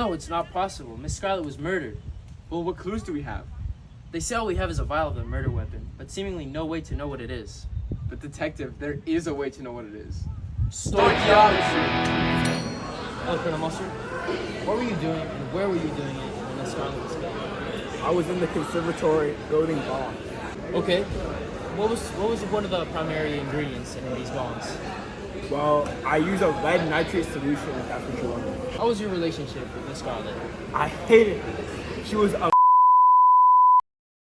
No, it's not possible. Miss Scarlet was murdered. Well, what clues do we have? They say all we have is a vial of the murder weapon, but seemingly no way to know what it is. But detective, there is a way to know what it is. Stoichiometry! Hello, Colonel Mustard. What were you doing and where were you doing it when Miss Scarlet was killed? I was in the conservatory building bombs. Okay. What was one of the primary ingredients in these bombs? Well, I use a lead nitrate solution, if that's what you want. How was your relationship with Miss Scarlet? I hated her. She was a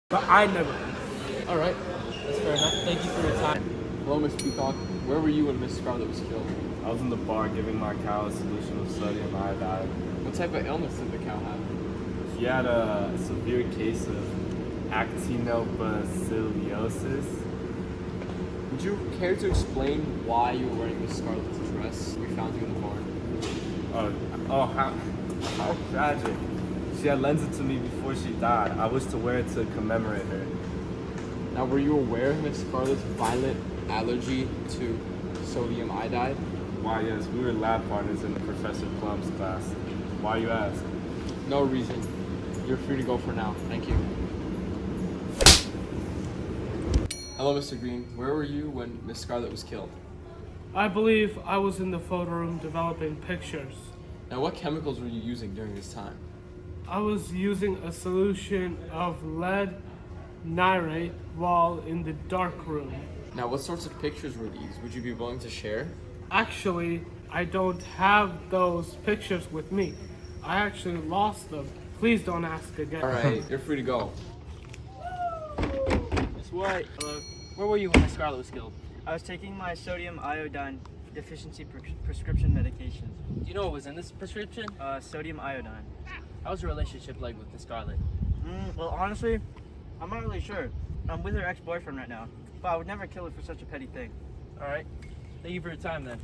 but I never. All right. That's fair enough. Thank you for your time. Hello, Miss Peacock. Where were you when Miss Scarlet was killed? I was in the bar giving my cow a solution of sodium iodide. What type of illness did the cow have? He had a severe case of actinobacillosis. Would you care to explain why you were wearing Miss Scarlet's dress? We found you in the barn. How tragic. She had lent it to me before she died. I was to wear it to commemorate her. Now, were you aware of Miss Scarlet's violent allergy to sodium iodide? Why, yes, we were lab partners in Professor Plum's class. Why, you ask? No reason. You're free to go for now. Thank you. Hello, Mr. Green. Where were you when Miss Scarlet was killed? I believe I was in the photo room developing pictures. Now, what chemicals were you using during this time? I was using a solution of lead nitrate while in the dark room. Now, what sorts of pictures were these? Would you be willing to share? Actually, I don't have those pictures with me. I actually lost them. Please don't ask again. All right, you're free to go. Miss White. Hello. Where were you when Miss Scarlet was killed? I was taking my sodium iodine deficiency prescription medications. Do you know what was in this prescription? Sodium iodine. How was your relationship like with Miss Scarlet? Well, honestly, I'm not really sure. I'm with her ex-boyfriend right now, but I would never kill her for such a petty thing. All right. Thank you for your time, then.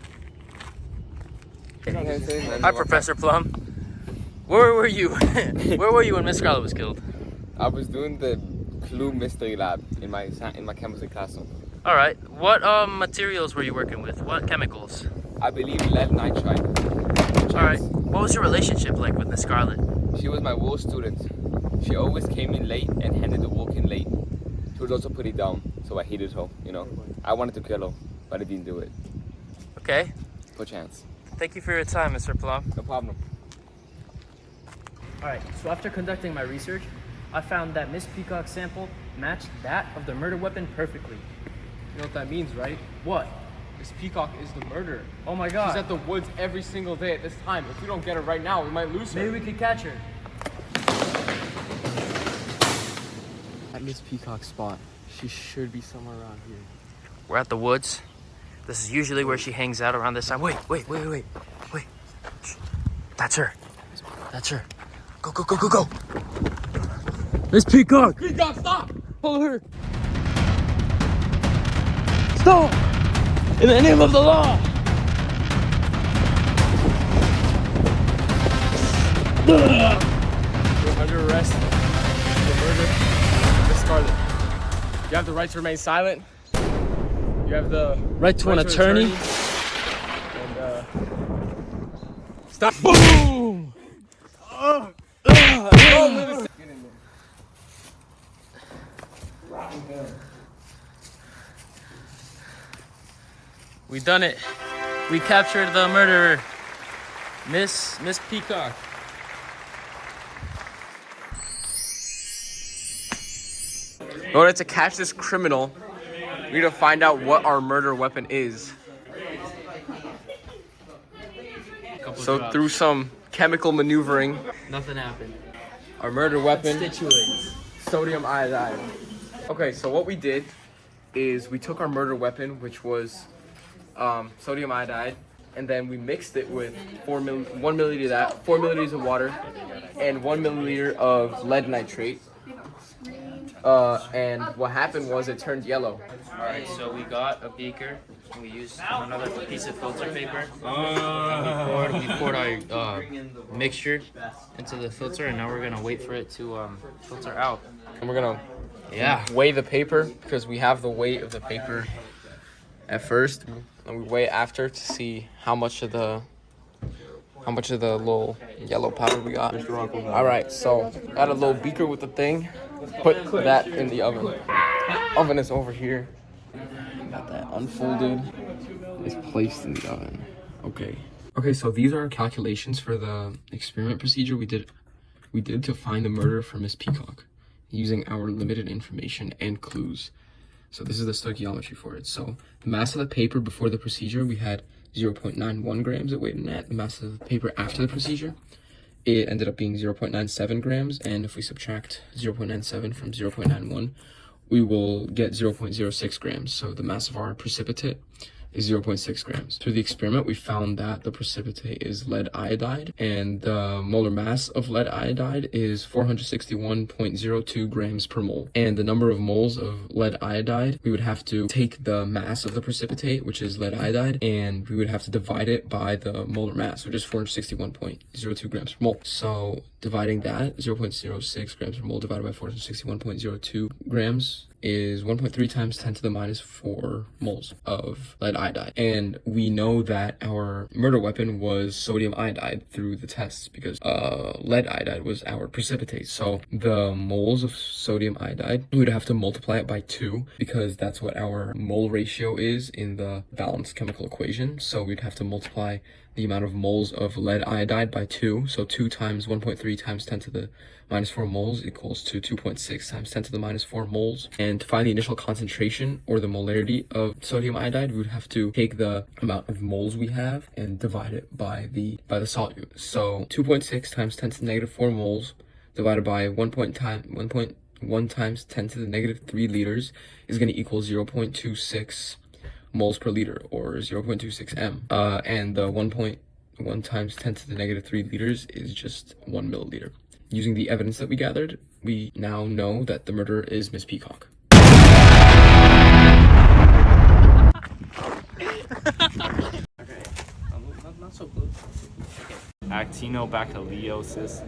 Hi, Professor Plum. Where were you? Where were you when Miss Scarlet was killed? I was doing the clue mystery lab in my chemistry classroom. All right. What materials were you working with? What chemicals? I believe lead nitride. All right. What was your relationship like with Miss Scarlet? She was my worst student. She always came in late and handed the work in late. She was also pretty dumb, so I hated her, you know. I wanted to kill her, but I didn't do it. Okay. Per chance. Thank you for your time, Mr. Plum. No problem. All right. So after conducting my research, I found that Miss Peacock's sample matched that of the murder weapon perfectly. You know what that means, right? What? Miss Peacock is the murderer. Oh my God. She's at the woods every single day at this time. If we don't get her right now, we might lose her. Maybe we could catch her. At Miss Peacock's spot, she should be somewhere around here. We're at the woods. This is usually where she hangs out around this time. Wait. Shh. That's her. That's her. Go. Miss Peacock! Peacock, stop! Follow her. Stop! In the name of the law! You're under arrest for murder of Miss Scarlet. You have the right to remain silent. You have the Right to an attorney. And stop. Boom! We done it. We captured the murderer, Miss Peacock. In order to catch this criminal, we need to find out what our murder weapon is. So through some chemical maneuvering, Nothing happened. our murder weapon, Constituents. sodium iodide. Okay, so what we did is we took our murder weapon, which was sodium iodide, and then we mixed it with 1 milliliter of that, 4 milliliters of water, and 1 milliliter of lead nitrate. And what happened was it turned yellow. Alright, so we got a beaker, and we used another piece of filter paper. We poured our mixture into the filter, and now we're gonna wait for it to filter out. And we're gonna Yeah. weigh the paper because we have the weight of the paper at first, and we weigh it after to see how much of the how much of the little yellow powder we got. All right, so got a little beaker with the thing. Put that in the oven. Oven is over here. Got that unfolded. It's placed in the oven. Okay. Okay, so these are our calculations for the experiment procedure we did to find the murderer for Miss Peacock using our limited information and clues. So this is the stoichiometry for it. So the mass of the paper before the procedure, we had 0.91 grams it weighed in at. The mass of the paper after the procedure, it ended up being 0.97 grams. And if we subtract 0.97 from 0.91, we will get 0.06 grams. So the mass of our precipitate is 0.6 grams. Through the experiment, we found that the precipitate is lead iodide, and the molar mass of lead iodide is 461.02 grams per mole. And the number of moles of lead iodide, we would have to take the mass of the precipitate, which is lead iodide, and we would have to divide it by the molar mass, which is 461.02 grams per mole. So dividing that, 0.06 grams per mole divided by 461.02 grams is 1.3 times 10 to the minus 4 moles of lead iodide. And we know that our murder weapon was sodium iodide through the tests because lead iodide was our precipitate. So the moles of sodium iodide, we would have to multiply it by 2 because that's what our mole ratio is in the balanced chemical equation. So we'd have to multiply the amount of moles of lead iodide by 2. So 2 times 1.3 times 10 to the minus 4 moles equals to 2.6 times 10 to the minus 4 moles. And to find the initial concentration or the molarity of sodium iodide, we would have to take the amount of moles we have and divide it by the solute. So 2.6 times 10 to the negative 4 moles divided by 1.1 times 10 to the negative 3 liters is going to equal 0.26 moles per liter, or 0.26 m. And the 1.1 times 10 to the negative 3 liters is just 1 milliliter. Using the evidence that we gathered, we now know that the murderer is Miss Peacock. Actinobacilliosis